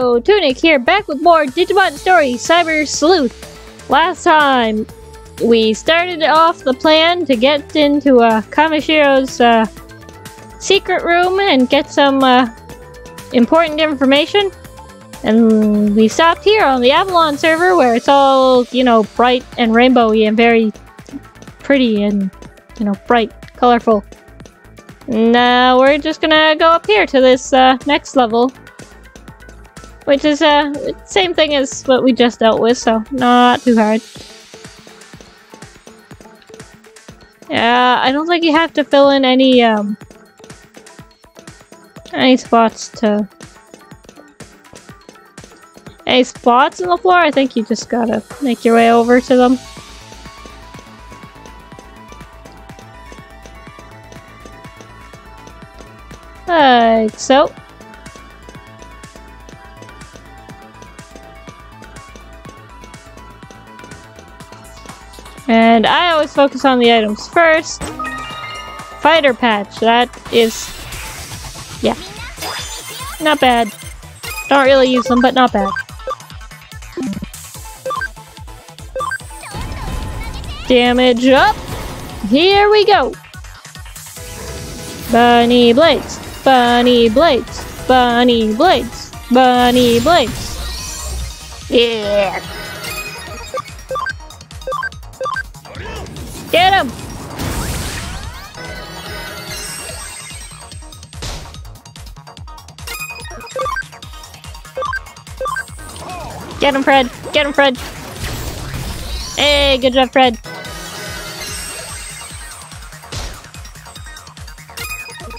Hello, Tunic here, back with more Digimon Story Cyber Sleuth. Last time, we started off the plan to get into Kamishiro's secret room and get some important information. And we stopped here on the Avalon server where it's all, you know, bright and rainbowy and very pretty and, you know, bright, colorful. Now we're just gonna go up here to this next level. Which is same thing as what we just dealt with, so not too hard. Yeah, I don't think you have to fill in any spots in the floor. I think you just gotta make your way over to them. Like so. And I always focus on the items first. Fighter patch, that is... yeah. Not bad. Don't really use them, but not bad. Damage up! Here we go! Bunny blades! Bunny blades! Bunny blades! Bunny blades! Yeah! Get him! Get him, Fred! Get him, Fred! Hey, good job, Fred!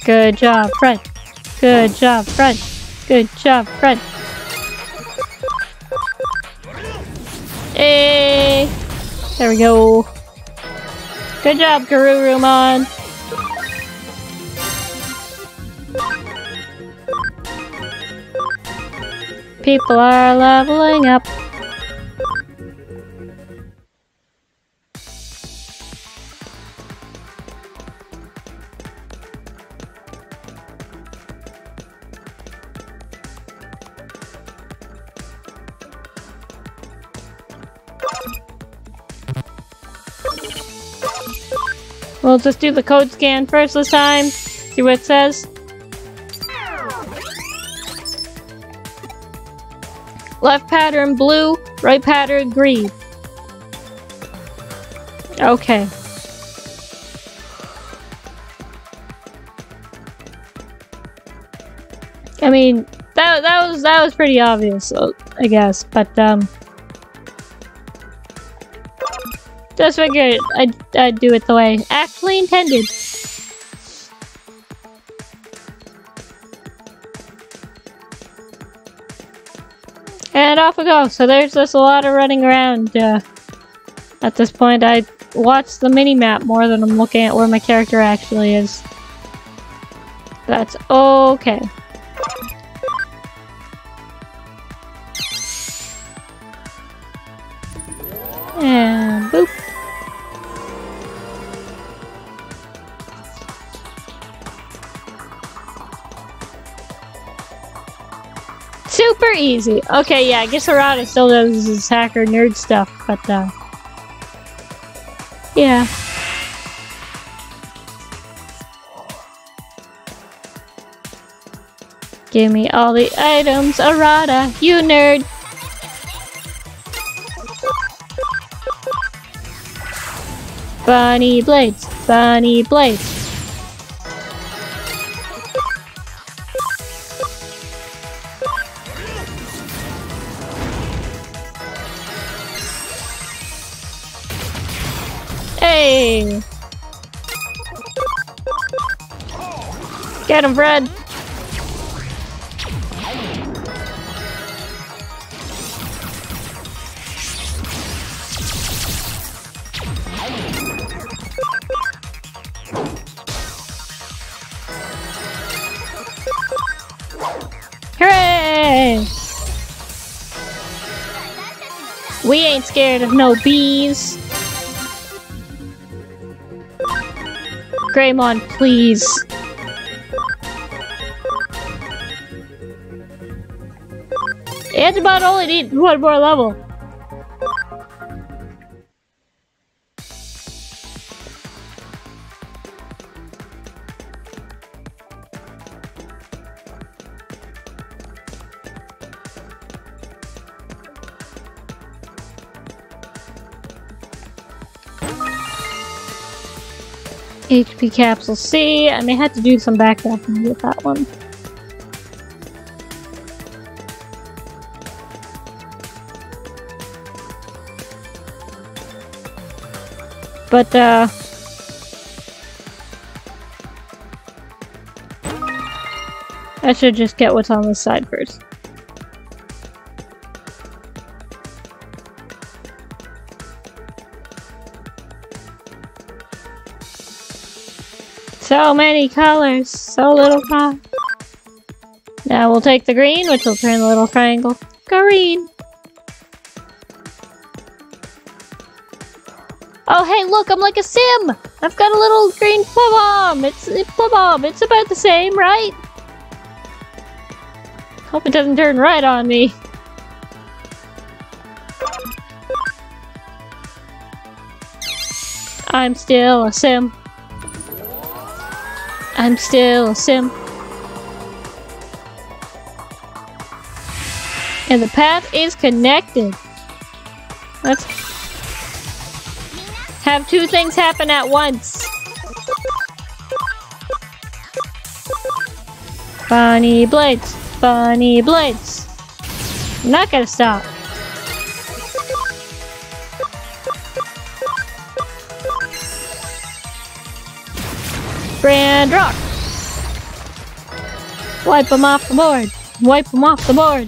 Good job, Fred! Good job, Fred! Good job, Fred! Hey! There we go! Good job, Garurumon! People are leveling up. We'll just do the code scan first this time. See what it says. Left pattern blue, right pattern green. Okay. I mean, that was pretty obvious, I guess, but just figured I'd do it the way actually intended. And off we go. So there's just a lot of running around. At this point, I watch the mini-map more than I'm looking at where my character actually is. That's okay. And boop. Super easy. Okay, yeah, I guess Arata still does his hacker nerd stuff, but yeah. Give me all the items, Arata, you nerd. Bunny blades, bunny blades. Hey! Get him, Fred! Hooray! We ain't scared of no bees. Greymon, please. Digimon only need one more level. HP capsule C. I may have to do some backtracking with that one. But, I should just get what's on this side first. So many colors, so little time. Now we'll take the green, which will turn the little triangle green. Oh hey, look, I'm like a sim! I've got a little green plum-bomb! It's about the same, right? Hope it doesn't turn red on me. I'm still a sim. I'm still a sim. And the path is connected. Let's have two things happen at once. Bunny blades. Bunny blades. I'm not gonna stop. Grand rock. Wipe them off the board. Wipe them off the board.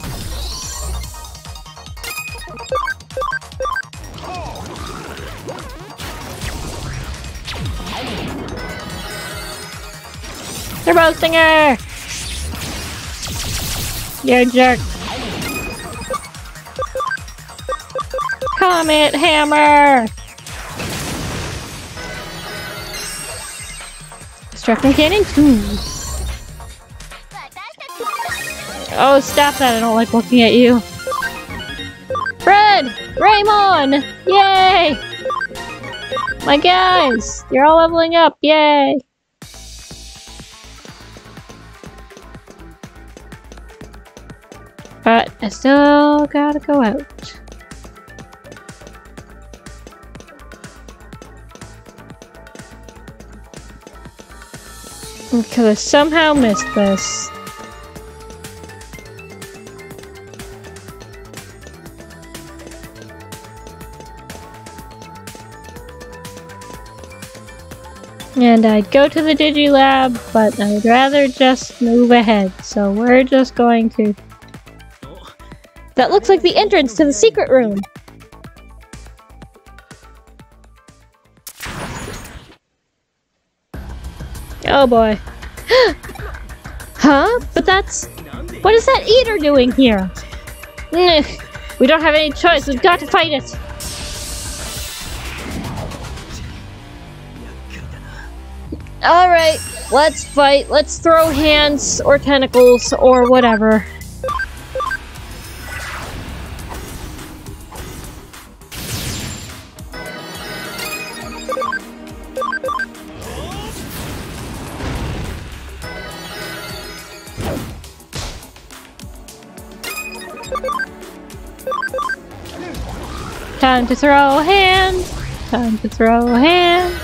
Turbo Stinger! You're a jerk. Comet Hammer! Destruction Cannon 2. Oh, stop that. I don't like looking at you. Fred! Raymond! Yay! My guys! You're all leveling up. Yay! But I still gotta go out. Because I somehow missed this. And I'd go to the Digilab, but I'd rather just move ahead. So we're just going to... That looks like the entrance to the secret room! Oh boy. Huh? But that's... What is that eater doing here? We don't have any choice, we've got to fight it! Alright, let's fight. Let's throw hands or tentacles or whatever. Time to throw hands. Time to throw hands.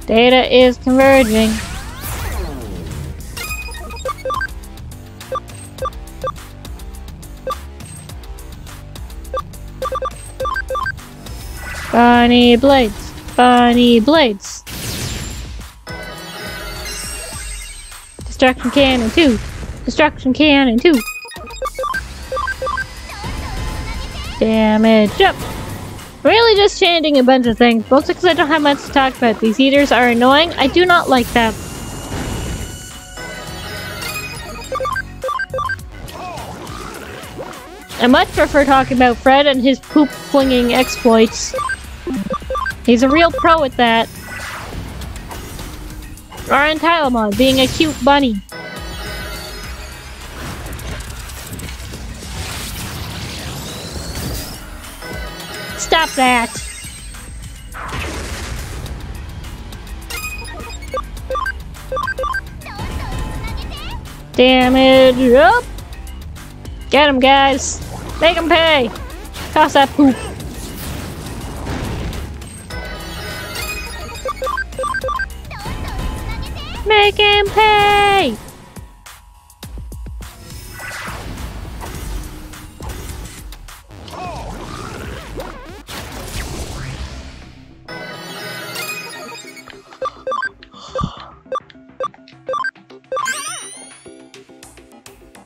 Data is converging. Bunny blades. Bunny blades. Destruction cannon 2. Destruction cannon 2. Damage up. Really just chanting a bunch of things, mostly because I don't have much to talk about. These eaters are annoying. I do not like them. I much prefer talking about Fred and his poop-flinging exploits. He's a real pro at that. Or Tylemon being a cute bunny. Stop that! Damage up! Get him, guys! Make him pay! Toss that poop! Make him pay!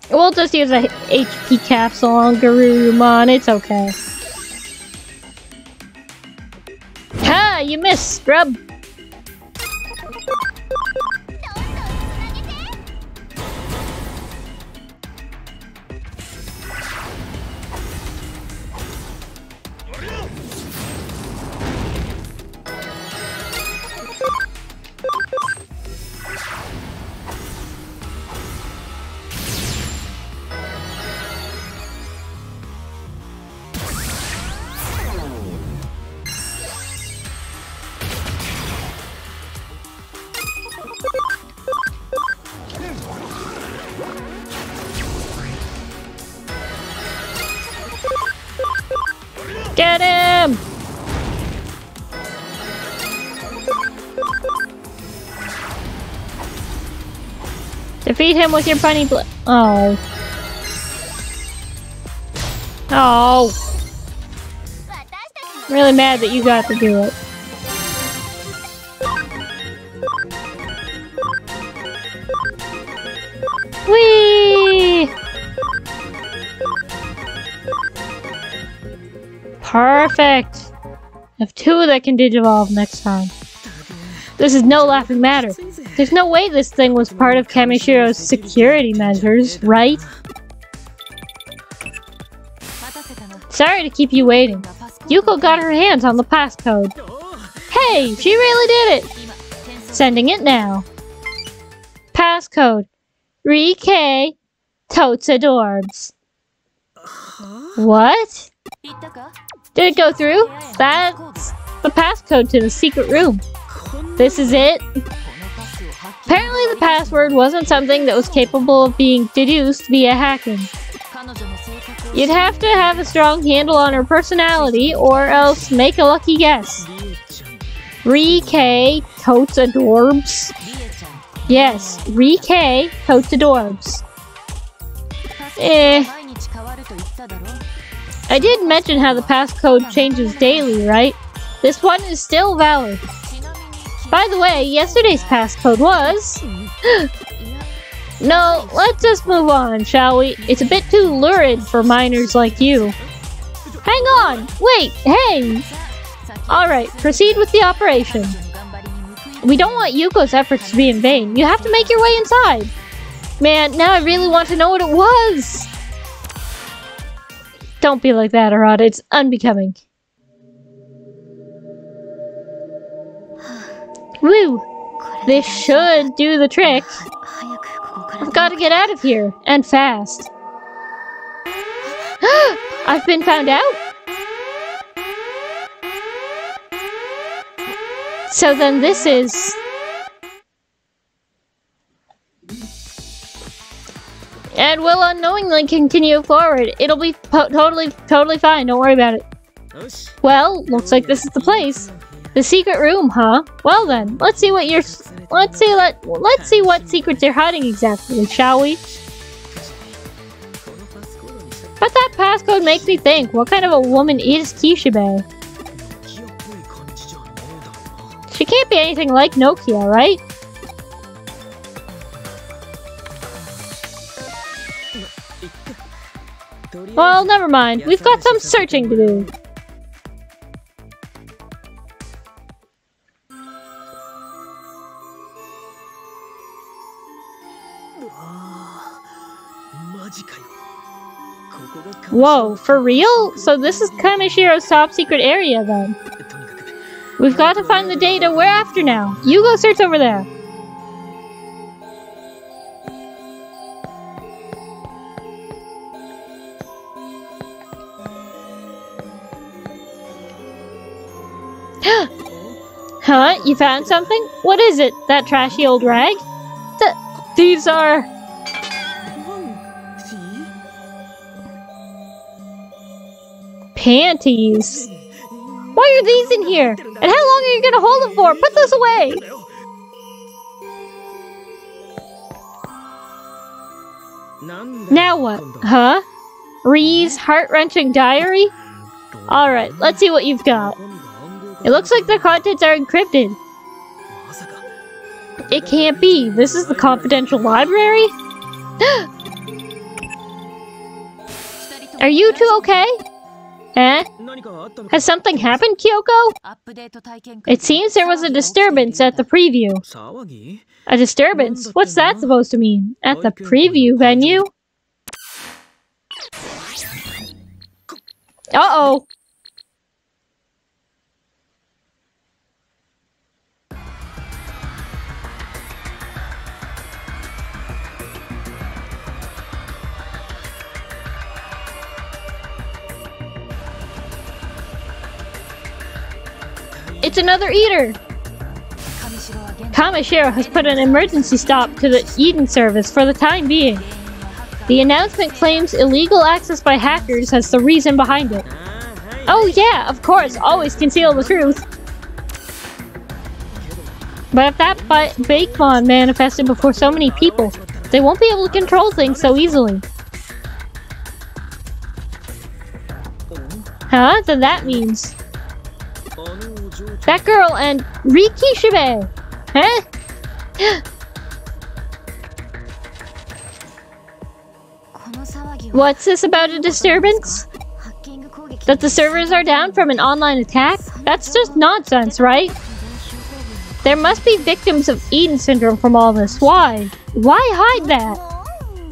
We'll just use a HP capsule on Garurumon, it's okay. Ha! You missed, scrub! Get him! Defeat him with your bunny bl- Oh. Oh. I'm really mad that you got to do it. Whee! Perfect! I have two that can digivolve next time. This is no laughing matter. There's no way this thing was part of Kamishiro's security measures, right? Sorry to keep you waiting. Yuko got her hands on the passcode. Hey, she really did it! Sending it now. Passcode. Rike Totes Adorbs. What? Did it go through? That's the passcode to the secret room. This is it? Apparently the password wasn't something that was capable of being deduced via hacking. You'd have to have a strong handle on her personality or else make a lucky guess. Rike Totes Adorbs? Yes, Rike Totes Adorbs. I did mention how the passcode changes daily, right? This one is still valid. By the way, yesterday's passcode was... No, let's just move on, shall we? It's a bit too lurid for minors like you. Hang on! Wait! Hey! Alright, proceed with the operation. We don't want Yuko's efforts to be in vain. You have to make your way inside. Man, now I really want to know what it was! Don't be like that, Arata. It's unbecoming. Woo! This should do the trick. I've got to get out of here, and fast. I've been found out? So then this is... And we'll unknowingly continue forward. It'll be totally fine. Don't worry about it. Well, looks like this is the place. The secret room, huh? Well then, let's see what secrets you're hiding exactly, shall we? But that passcode makes me think, what kind of a woman is Kishibe? She can't be anything like Nokia, right? Well, never mind. We've got some searching to do. Whoa, for real? So this is Kamishiro's top secret area then. We've got to find the data we're after now. You go search over there. Huh? You found something? What is it? That trashy old rag? These are... panties. Why are these in here? And how long are you gonna hold them for? Put those away! Now what? Huh? Ree's heart-wrenching diary? Alright, let's see what you've got. It looks like the contents are encrypted. It can't be. This is the confidential library? Are you two okay? Eh? Has something happened, Kyoko? It seems there was a disturbance at the preview. A disturbance? What's that supposed to mean? At the preview venue? Uh-oh. It's another eater! Kamishiro has put an emergency stop to the Eden service for the time being. The announcement claims illegal access by hackers as the reason behind it. Oh yeah, of course, always conceal the truth. But if that Digimon manifested before so many people, they won't be able to control things so easily. Huh? Then that means... that girl and Rikishibe! Huh? What's this about a disturbance? That the servers are down from an online attack? That's just nonsense, right? There must be victims of Eden syndrome from all this. Why? Why hide that?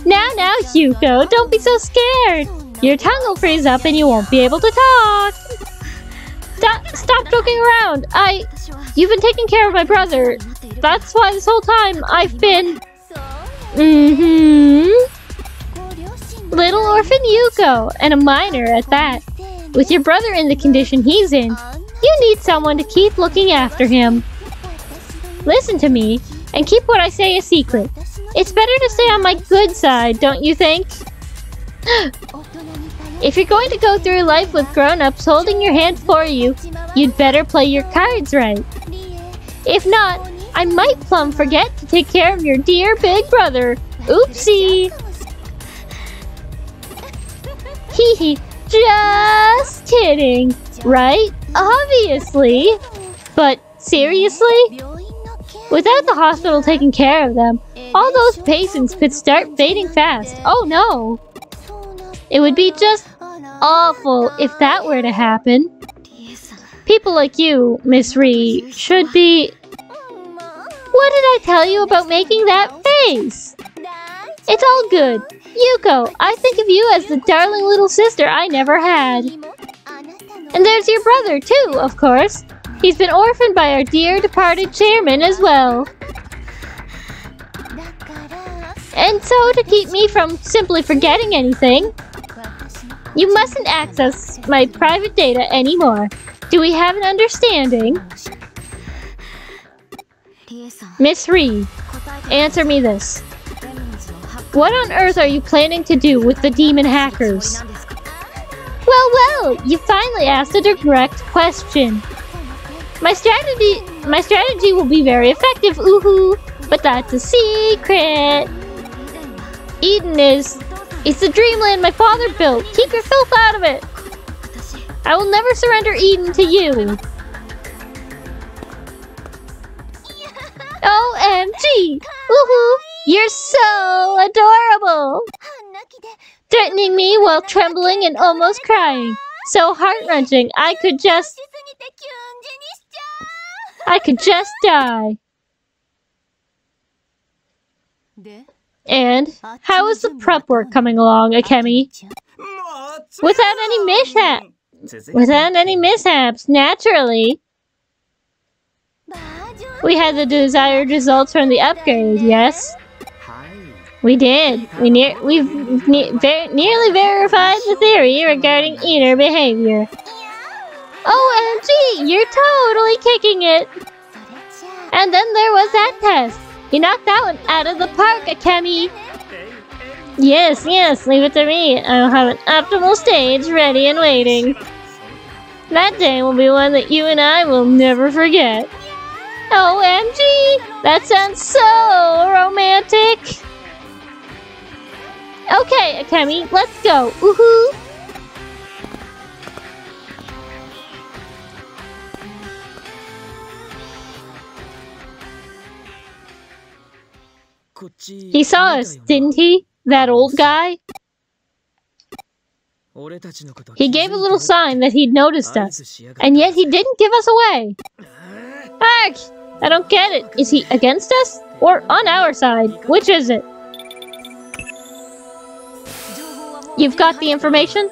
Now, Yuko, don't be so scared! Your tongue will freeze up and you won't be able to talk! Stop joking around! You've been taking care of my brother. That's why this whole time I've been... Little orphan Yuko, and a minor at that. With your brother in the condition he's in, you need someone to keep looking after him. Listen to me, and keep what I say a secret. It's better to stay on my good side, don't you think? If you're going to go through life with grown-ups holding your hand for you, you'd better play your cards right. If not, I might plumb forget to take care of your dear big brother. Oopsie! Hee, just kidding, right? Obviously. But seriously? Without the hospital taking care of them, all those patients could start fading fast. Oh no! It would be just awful if that were to happen. People like you, Miss Ree, should be... What did I tell you about making that face? It's all good. Yuko, I think of you as the darling little sister I never had. And there's your brother, too, of course. He's been orphaned by our dear departed chairman as well. And so, to keep me from simply forgetting anything, you mustn't access my private data anymore. Do we have an understanding? Miss Ree, answer me this. What on earth are you planning to do with the demon hackers? Well, you finally asked a direct question. My strategy will be very effective, oohoo, but that's a secret. Eden it's the dreamland my father built. Keep your filth out of it. I will never surrender Eden to you. OMG! Woohoo! You're so adorable! Threatening me while trembling and almost crying. So heart-wrenching, I could just die. And how is the prep work coming along, Akemi? Without any mishaps, naturally. We had the desired results from the upgrade, yes? We did. We've nearly verified the theory regarding eater behavior. OMG, you're totally kicking it! And then there was that test. You knocked that one out of the park, Akemi. Yes, leave it to me. I'll have an optimal stage ready and waiting. That day will be one that you and I will never forget. OMG! That sounds so romantic! Okay, Akemi, let's go. Woohoo! He saw us, didn't he? That old guy? He gave a little sign that he'd noticed us, and yet he didn't give us away. Arch! I don't get it. Is he against us? Or on our side? Which is it? You've got the information?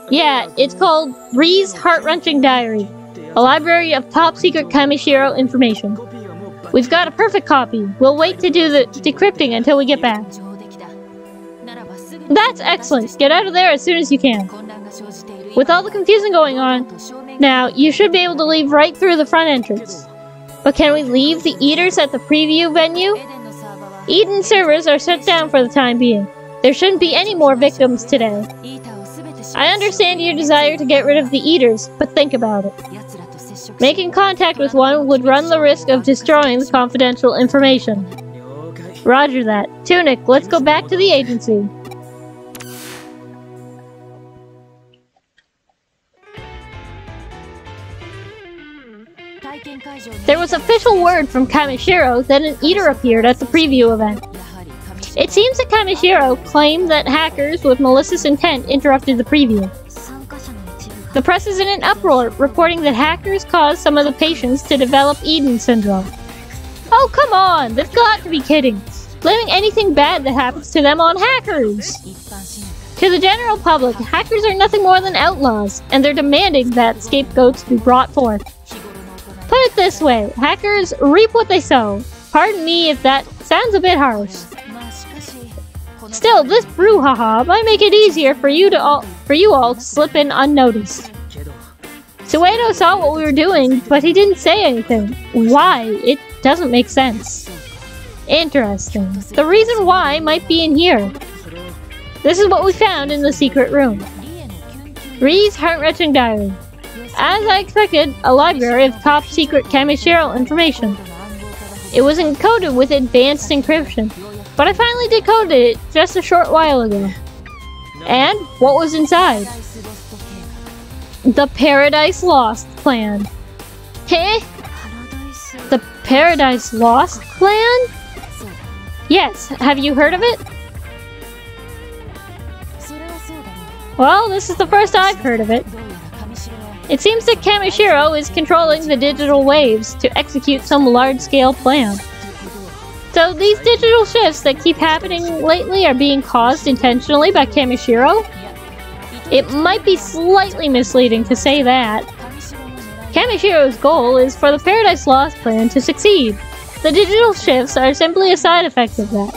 Yeah, it's called Ree's Heart-Wrenching Diary, a library of top-secret Kamishiro information. We've got a perfect copy. We'll wait to do the decrypting until we get back. That's excellent. Get out of there as soon as you can. With all the confusion going on, now, you should be able to leave right through the front entrance. But can we leave the eaters at the preview venue? Eden servers are shut down for the time being. There shouldn't be any more victims today. I understand your desire to get rid of the eaters, but think about it. Making contact with one would run the risk of destroying the confidential information. Roger that. Tunic, let's go back to the agency. There was official word from Kamishiro that an eater appeared at the preview event. It seems that Kamishiro claimed that hackers with malicious intent interrupted the preview. The press is in an uproar, reporting that hackers caused some of the patients to develop Eden syndrome. Oh, come on! They've got to be kidding! Blaming anything bad that happens to them on hackers! To the general public, hackers are nothing more than outlaws, and they're demanding that scapegoats be brought forth. Put it this way, hackers reap what they sow. Pardon me if that sounds a bit harsh. Still, this brouhaha might make it easier for you all to slip in unnoticed. Suedo saw what we were doing, but he didn't say anything. Why? It doesn't make sense. Interesting. The reason why might be in here. This is what we found in the secret room. Ree's Heart-Wrenching Diary. As I expected, a library of top-secret Kamishiro information. It was encoded with advanced encryption, but I finally decoded it just a short while ago. And what was inside? The Paradise Lost plan. Hey? The Paradise Lost plan? Yes, have you heard of it? Well, this is the first I've heard of it. It seems that Kamishiro is controlling the digital waves to execute some large-scale plan. So these digital shifts that keep happening lately are being caused intentionally by Kamishiro? It might be slightly misleading to say that. Kamishiro's goal is for the Paradise Lost plan to succeed. The digital shifts are simply a side effect of that.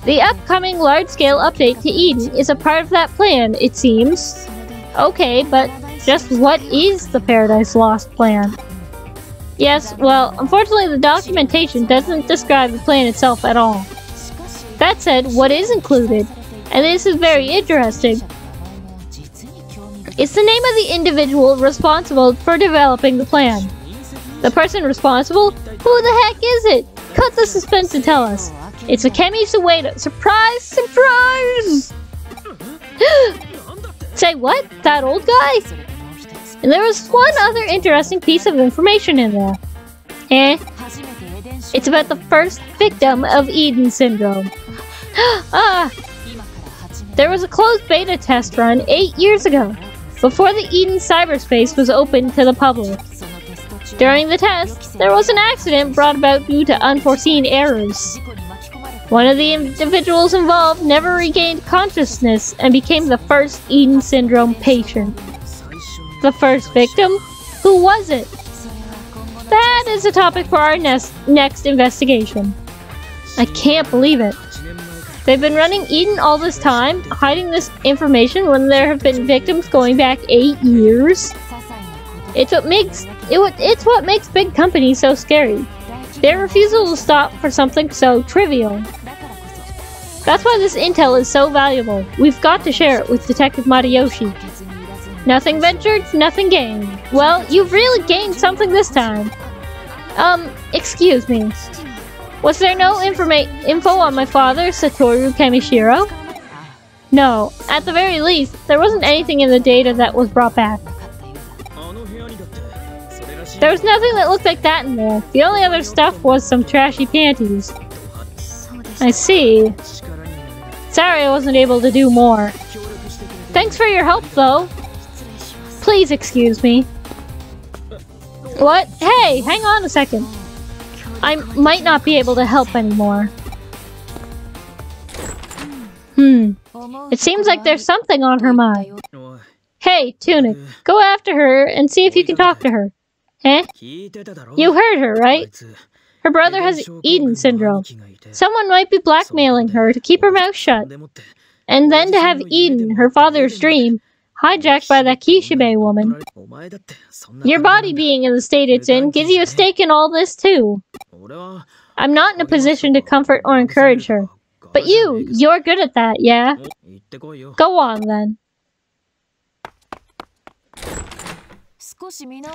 The upcoming large-scale update to Eden is a part of that plan, it seems. Okay, but just what is the Paradise Lost plan? Yes, well, unfortunately the documentation doesn't describe the plan itself at all. That said, what is included, and this is very interesting, it's the name of the individual responsible for developing the plan. The person responsible? Who the heck is it? Cut the suspense and tell us. It's Akemi Suedo. Surprise! Surprise! Say what? That old guy? And there was one other interesting piece of information in there. It's about the first victim of Eden syndrome. There was a closed beta test run 8 years ago, before the Eden cyberspace was open to the public. During the test, there was an accident brought about due to unforeseen errors. One of the individuals involved never regained consciousness and became the first Eden syndrome patient. The first victim? Who was it? That is a topic for our next investigation. I can't believe it. They've been running Eden all this time, hiding this information when there have been victims going back 8 years. It's what makes big companies so scary. Their refusal to stop for something so trivial. That's why this intel is so valuable. We've got to share it with Detective Matayoshi. Nothing ventured, nothing gained. Well, you've really gained something this time. Excuse me. Was there no info on my father, Satoru Kamishiro? No. At the very least, there wasn't anything in the data that was brought back. There was nothing that looked like that in there. The only other stuff was some trashy panties. I see. Sorry I wasn't able to do more. Thanks for your help, though. Please excuse me. What? Hey, hang on a second. I might not be able to help anymore. It seems like there's something on her mind. Hey, Tunic, go after her and see if you can talk to her. Eh? You heard her, right? Her brother has Eden syndrome. Someone might be blackmailing her to keep her mouth shut. And then to have Eden, her father's dream, hijacked by that Kishibe woman. Your body being in the state it's in gives you a stake in all this too. I'm not in a position to comfort or encourage her. But you're good at that, yeah? Go on then.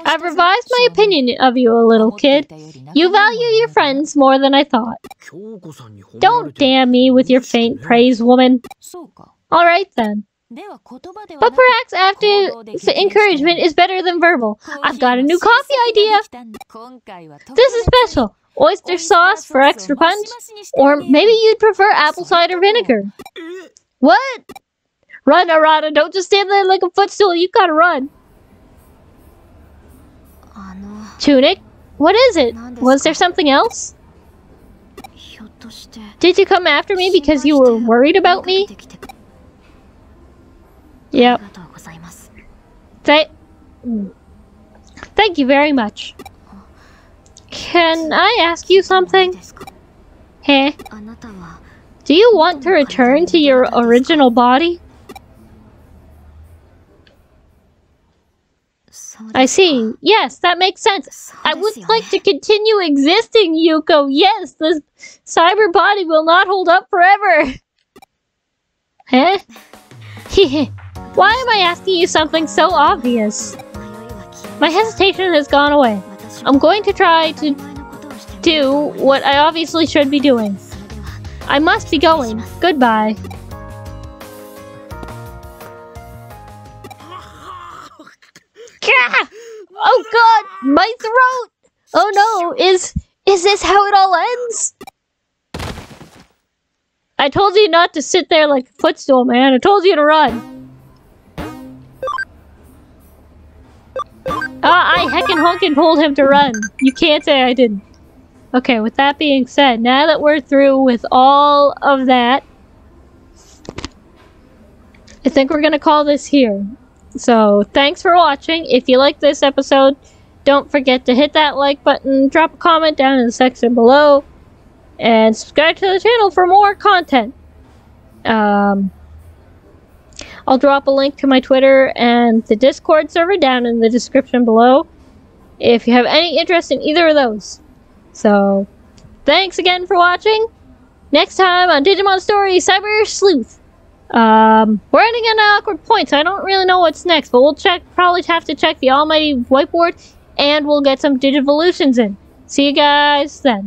I've revised my opinion of you a little, kid. You value your friends more than I thought. Don't damn me with your faint praise, woman. Alright then. But perhaps active encouragement is better than verbal. I've got a new coffee idea. This is special. Oyster sauce for extra punch? Or maybe you'd prefer apple cider vinegar. What? Run, Arata. Don't just stand there like a footstool. You've got to run. Tunic? What is it? Was there something else? Did you come after me because you were worried about me? Yep. Thank you very much. Can I ask you something? Huh? Do you want to return to your original body? I see. Yes, that makes sense. I would like to continue existing, Yuko. Yes, the cyber body will not hold up forever. Huh? Why am I asking you something so obvious? My hesitation has gone away. I'm going to try to do what I obviously should be doing. I must be going. Goodbye. Oh god! My throat! Oh no! Is this how it all ends? I told you not to sit there like a footstool, man. I told you to run. I heckin' honkin' told him to run. You can't say I didn't. Okay, with that being said, now that we're through with all of that, I think we're gonna call this here. So, thanks for watching. If you liked this episode, don't forget to hit that like button, drop a comment down in the section below, and subscribe to the channel for more content. I'll drop a link to my Twitter and the Discord server down in the description below if you have any interest in either of those. So, thanks again for watching. Next time on Digimon Story Cyber Sleuth. We're ending at an awkward point, so I don't really know what's next, but we'll probably have to check the almighty whiteboard, and we'll get some Digivolutions in. See you guys then.